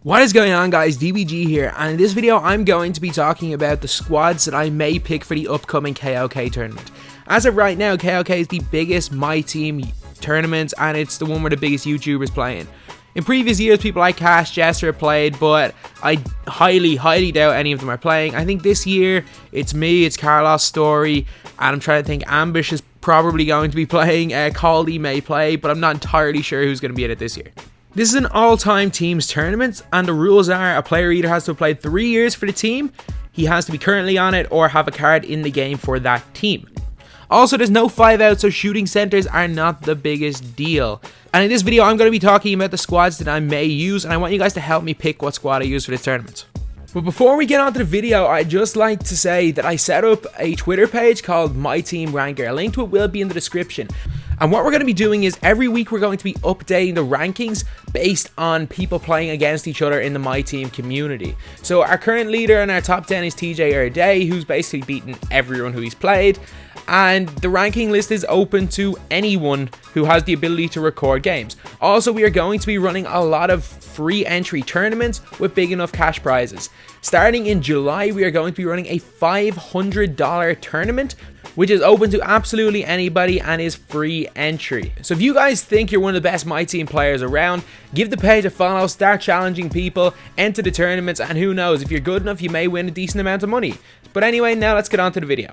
What is going on, guys? DBG here, and in this video I'm going to be talking about the squads that I may pick for the upcoming KOK tournament. As of right now, KOK is the biggest MyTEAM tournament, and it's the one where the biggest YouTubers play in. In previous years, people like Cash, Jester played, but I highly doubt any of them are playing. I think this year, it's me, it's Carlos Story, and I'm trying to think, Ambush is probably going to be playing, Caldy may play, but I'm not entirely sure who's going to be in it this year. This is an all-time teams tournament, and the rules are a player either has to have played 3 years for the team, he has to be currently on it, or have a card in the game for that team. Also, there's no 5-out, so shooting centers are not the biggest deal. And in this video, I'm going to be talking about the squads that I may use, and I want you guys to help me pick what squad I use for this tournament. But before we get on to the video, I'd just like to say that I set up a Twitter page called MyTEAM Ranker. A link to it will be in the description. And what we're going to be doing is every week we're going to be updating the rankings based on people playing against each other in the MyTEAM community. So our current leader in our top 10 is TJ Erday, who's basically beaten everyone who he's played. And the ranking list is open to anyone who has the ability to record games. Also, we are going to be running a lot of free entry tournaments with big enough cash prizes. Starting in July, we are going to be running a $500 tournament, which is open to absolutely anybody and is free entry. So if you guys think you're one of the best MyTEAM players around, give the page a follow, start challenging people, enter the tournaments, and who knows, if you're good enough, you may win a decent amount of money. But anyway, now let's get on to the video.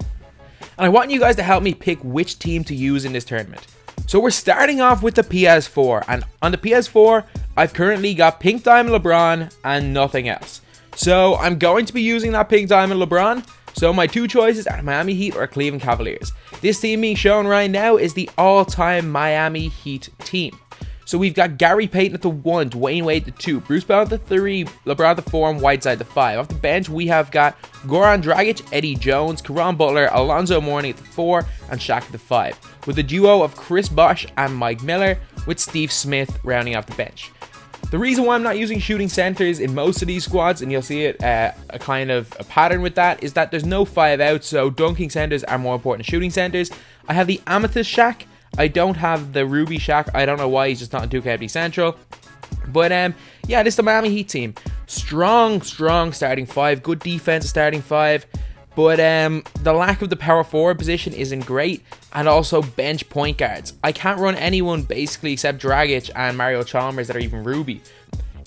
And I want you guys to help me pick which team to use in this tournament. So we're starting off with the PS4, and on the PS4, I've currently got Pink Diamond LeBron and nothing else. So I'm going to be using that Pink Diamond LeBron. So my two choices are Miami Heat or Cleveland Cavaliers. This team being shown right now is the all-time Miami Heat team. So we've got Gary Payton at the 1, Dwayne Wade at the 2, Bruce Brown at the 3, LeBron at the 4, and Whiteside at the 5. Off the bench, we have got Goran Dragic, Eddie Jones, Caron Butler, Alonzo Mourning at the 4, and Shaq at the 5. With a duo of Chris Bosh and Mike Miller, with Steve Smith rounding off the bench. The reason why I'm not using shooting centers in most of these squads, and you'll see it a kind of a pattern with that, is that there's no 5-out, so dunking centers are more important than shooting centers. I have the Amethyst Shaq. I don't have the Ruby Shaq. I don't know why he's just not in 2K18 Central. But yeah, this is the Miami Heat team. Strong starting 5. Good defense starting 5. But the lack of the power forward position isn't great. And also bench point guards. I can't run anyone basically except Dragic and Mario Chalmers that are even Ruby.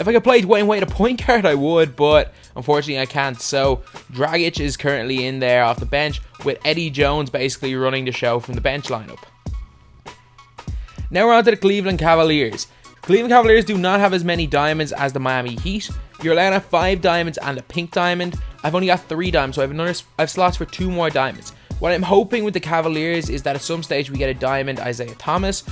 If I could play Dwayne Wade a point guard, I would, but unfortunately I can't. So Dragic is currently in there off the bench, with Eddie Jones basically running the show from the bench lineup. Now we're on to the Cleveland Cavaliers. Cleveland Cavaliers do not have as many diamonds as the Miami Heat. You're allowed to have 5 diamonds and a pink diamond. I've only got 3 diamonds, so I have slots for 2 more diamonds. What I'm hoping with the Cavaliers is that at some stage we get a diamond Isaiah Thomas,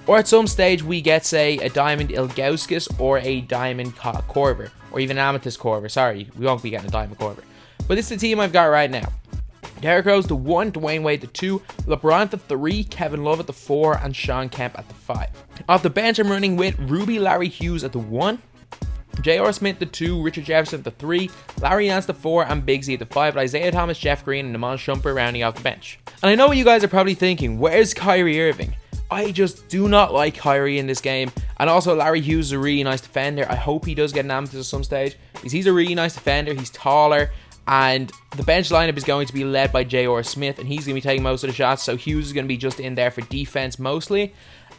or at some stage we get, say, a diamond Ilgauskas or a diamond Korver, or even an amethyst Korver. Sorry, we won't be getting a diamond Korver. But this is the team I've got right now. Derrick Rose the 1, Dwayne Wade the 2, LeBron at the 3, Kevin Love at the 4, and Sean Kemp at the 5. Off the bench, I'm running with Ruby Larry Hughes at the 1, J.R. Smith the 2, Richard Jefferson at the 3, Larry Nance the 4, and Big Z at the 5, with Isaiah Thomas, Jeff Green, and Iman Shumpert rounding out the bench. And I know what you guys are probably thinking, where's Kyrie Irving? I just do not like Kyrie in this game. And also, Larry Hughes is a really nice defender. I hope he does get an amethyst at some stage, because he's a really nice defender. He's taller. And the bench lineup is going to be led by J.R. Smith, and he's going to be taking most of the shots, so Hughes is going to be just in there for defense mostly.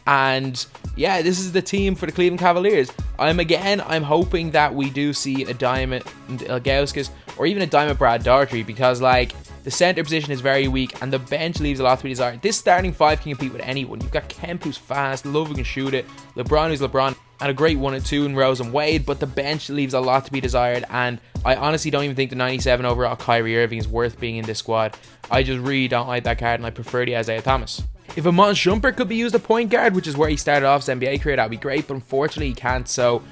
And yeah, this is the team for the Cleveland Cavaliers. I'm hoping that we do see a diamond Ilgauskas or even a diamond Brad Daugherty, because like the center position is very weak and the bench leaves a lot to be desired. This starting 5 can compete with anyone. You've got Kemp, who's fast, Love, who can shoot it, LeBron, who's LeBron, and a great 1 and 2 in Rose and Wade, but the bench leaves a lot to be desired, and I honestly don't even think the 97 overall Kyrie Irving is worth being in this squad. I just really don't like that card, and I prefer the Isaiah Thomas. If Iman Shumpert could be used at point guard, which is where he started off his NBA career, that would be great, but unfortunately he can't, so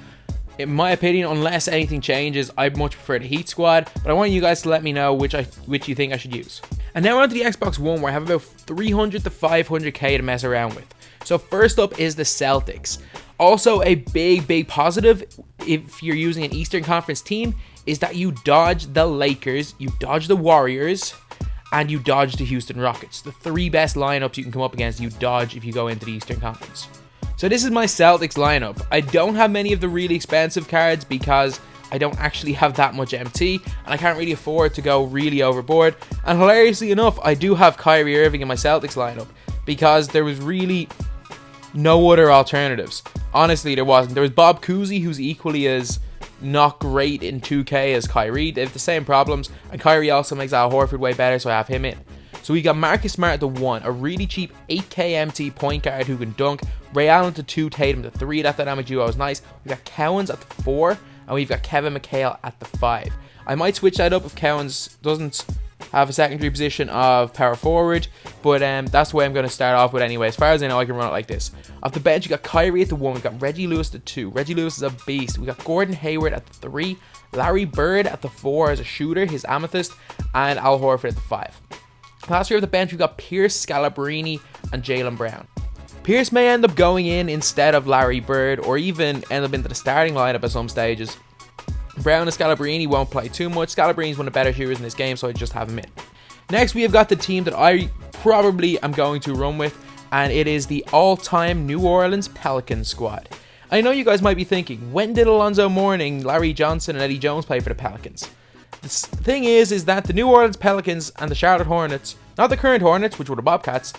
in my opinion, unless anything changes, I'd much prefer the Heat squad, but I want you guys to let me know which you think I should use. And now we're on to the Xbox One, where I have about 300 to 500k to mess around with. So first up is the Celtics. Also, a big positive if you're using an Eastern Conference team is that you dodge the Lakers, you dodge the Warriors, and you dodge the Houston Rockets. The 3 best lineups you can come up against, you dodge if you go into the Eastern Conference. So this is my Celtics lineup. I don't have many of the really expensive cards because I don't actually have that much MT, and I can't really afford to go really overboard. And hilariously enough, I do have Kyrie Irving in my Celtics lineup because there was really no other alternatives. Honestly, there wasn't. There was Bob Cousy, who's equally as not great in 2K as Kyrie. They have the same problems, and Kyrie also makes Al Horford way better, so I have him in. So we got Marcus Smart at the 1, a really cheap 8k MT point guard who can dunk. Ray Allen to 2, Tatum to 3. That dynamic duo is nice. We got Cowens at the 4, and we've got Kevin McHale at the 5. I might switch that up if Cowens doesn't have a secondary position of power forward, but that's the way I'm going to start off with anyway. As far as I know, I can run it like this. Off the bench, you got Kyrie at the 1, we got Reggie Lewis at the 2. Reggie Lewis is a beast. We got Gordon Hayward at the 3, Larry Bird at the 4 as a shooter, his amethyst, and Al Horford at the 5. Last year of the bench, we've got Pierce, Scalabrine, and Jaylen Brown. Pierce may end up going in instead of Larry Bird, or even end up into the starting lineup at some stages. Brown and Scalabrine won't play too much. Scalabrine's one of the better shooters in this game, so I just have him in. Next, we have got the team that I probably am going to run with, and it is the all-time New Orleans Pelicans squad. I know you guys might be thinking, when did Alonzo Mourning, Larry Johnson, and Eddie Jones play for the Pelicans? The thing is that the New Orleans Pelicans and the Charlotte Hornets, not the current Hornets, which were the Bobcats,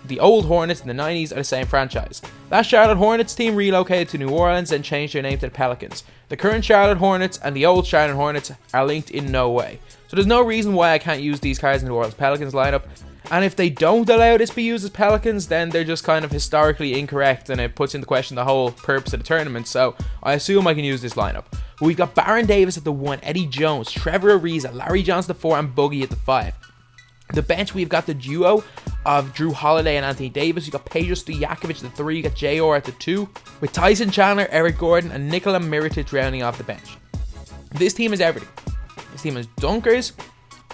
the old Hornets in the 90s are the same franchise. That Charlotte Hornets team relocated to New Orleans and changed their name to the Pelicans. The current Charlotte Hornets and the old Charlotte Hornets are linked in no way. So there's no reason why I can't use these cards in the New Orleans Pelicans lineup. And if they don't allow this to be used as Pelicans, then they're just kind of historically incorrect, and it puts into question the whole purpose of the tournament. So I assume I can use this lineup. But we've got Baron Davis at the 1, Eddie Jones, Trevor Ariza, Larry Johnson at the 4, and Boogie at the 5. The bench, we've got the duo of Drew Holiday and Anthony Davis. You've got Pedro Stojakovic at the 3, you got J.R. at the 2, with Tyson Chandler, Eric Gordon, and Nikola Mirotic rounding off the bench. This team is everything. This team is dunkers,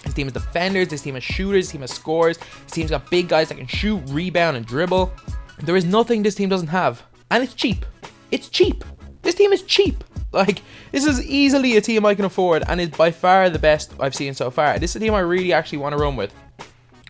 this team is defenders, this team is shooters, this team has scorers, this team's got big guys that can shoot, rebound, and dribble. There is nothing this team doesn't have. And it's cheap. It's cheap. This team is cheap. Like, this is easily a team I can afford, and is by far the best I've seen so far. This is a team I really actually want to run with.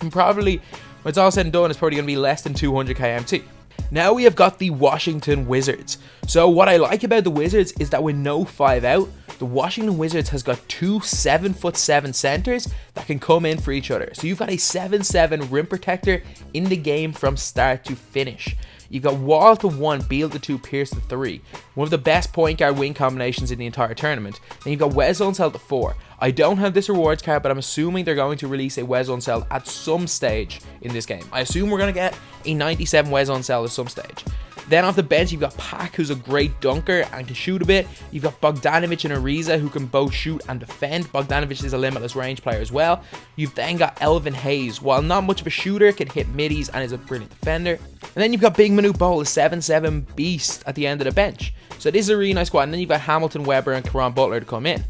And probably, when it's all said and done, it's probably going to be less than 200k MT. Now we have got the Washington Wizards. So what I like about the Wizards is that with no 5 out, the Washington Wizards has got 2 7'7" centers that can come in for each other. So you've got a 7'7" rim protector in the game from start to finish. You've got Wall to 1, Beal to 2, Pierce to 3. One of the best point guard wing combinations in the entire tournament. Then you've got Wes Unseld to 4. I don't have this rewards card, but I'm assuming they're going to release a Wes Unseld at some stage in this game. I assume we're going to get a 97 Wes Unseld at some stage. Then off the bench, you've got Pac, who's a great dunker and can shoot a bit. You've got Bogdanovic and Ariza, who can both shoot and defend. Bogdanovic is a limitless range player as well. You've then got Elvin Hayes. While not much of a shooter, can hit middies and is a brilliant defender. And then you've got Big Manute Bol, a 7'7" beast at the end of the bench. So this is a really nice squad. And then you've got Hamilton, Weber, and Caron Butler to come in.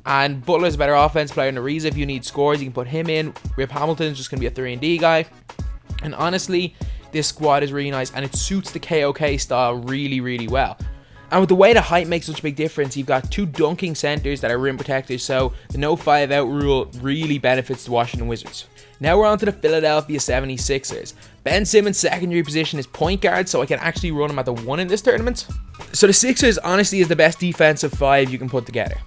And Butler's a better offense player than Ariza. If you need scores, you can put him in. Rip Hamilton's just going to be a 3-and-D guy. And honestly, this squad is really nice, and it suits the KOK style really, really well. And with the way the height makes such a big difference, you've got 2 dunking centers that are rim protectors, so the no 5 out rule really benefits the Washington Wizards. Now we're on to the Philadelphia 76ers. Ben Simmons' secondary position is point guard, so I can actually run him at the 1 in this tournament. So the Sixers honestly is the best defensive 5 you can put together.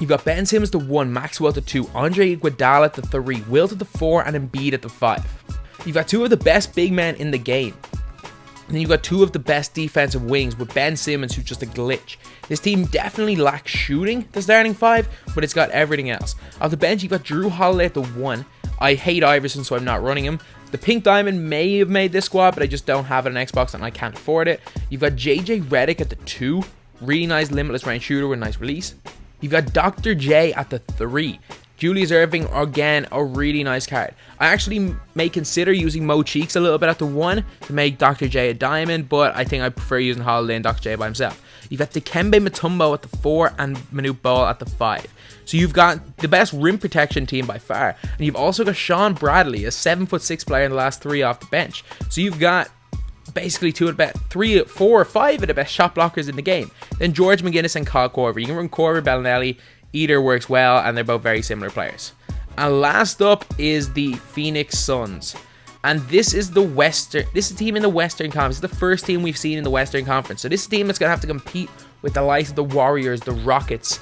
You've got Ben Simmons to 1, Maxwell to 2, Andre Iguodala at the 3, Wilt at the 4, and Embiid at the 5. You've got 2 of the best big men in the game. And then you've got 2 of the best defensive wings with Ben Simmons, who's just a glitch. This team definitely lacks shooting, the starting 5, but it's got everything else. Off the bench, you've got Drew Holiday at the 1. I hate Iverson, so I'm not running him. The Pink Diamond may have made this squad, but I just don't have it on Xbox and I can't afford it. You've got JJ Redick at the 2. Really nice limitless range shooter with a nice release. You've got Dr. J at the 3. Julius Erving, again, a really nice card. I actually may consider using Mo Cheeks a little bit at the 1 to make Dr. J a diamond, but I think I prefer using Holiday and Dr. J by himself. You've got Dikembe Mutombo at the 4 and Manute Bol at the 5. So you've got the best rim protection team by far. And you've also got Sean Bradley, a 7'6" player in the last 3 off the bench. So you've got basically 2 of the best, 3, 4, or 5 of the best shot blockers in the game. Then George McGinnis and Kyle Korver. You can run Korver, Bellinelli. Either works well, and they're both very similar players. And last up is the Phoenix Suns. And this is the this is a team in the Western Conference. This is the first team we've seen in the Western Conference. So this is a team that's going to have to compete with the likes of the Warriors, the Rockets,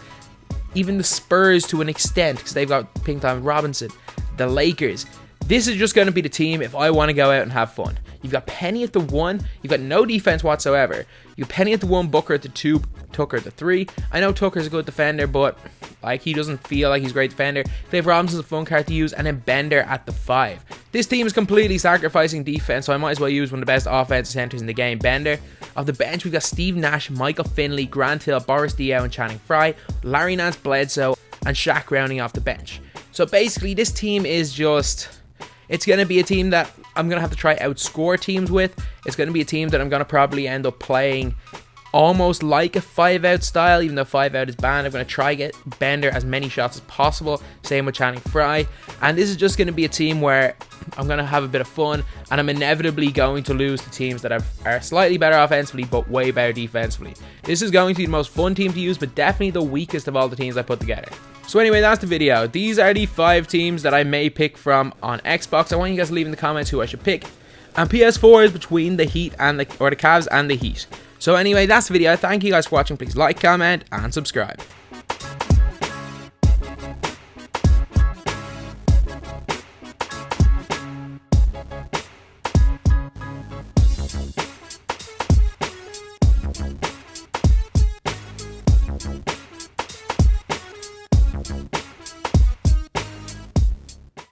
even the Spurs to an extent, because they've got Ping Tom Robinson, the Lakers. This is just going to be the team if I want to go out and have fun. You've got Penny at the 1. You've got no defense whatsoever. You've got Penny at the 1, Booker at the 2, Tucker at the 3. I know Tucker's a good defender, but like he doesn't feel like he's a great defender. Dave Robinson's a fun card to use, and then Bender at the 5. This team is completely sacrificing defense, so I might as well use one of the best offensive centers in the game, Bender. Off the bench, we've got Steve Nash, Michael Finley, Grant Hill, Boris Diaw, and Channing Frye, Larry Nance Bledsoe, and Shaq rounding off the bench. So basically, this team is just... It's going to be a team that I'm going to have to try outscore teams with. It's going to be a team that I'm going to probably end up playing almost like a 5-out style, even though 5-out is banned. I'm going to try get Bender as many shots as possible. Same with Channing Frye. And this is just going to be a team where I'm going to have a bit of fun, and I'm inevitably going to lose to teams that are slightly better offensively, but way better defensively. This is going to be the most fun team to use, but definitely the weakest of all the teams I put together. So anyway, that's the video. These are the 5 teams that I may pick from on Xbox. I want you guys to leave in the comments who I should pick. And PS4 is between the Heat and the Cavs and the Heat. So anyway, that's the video. Thank you guys for watching. Please like, comment, and subscribe.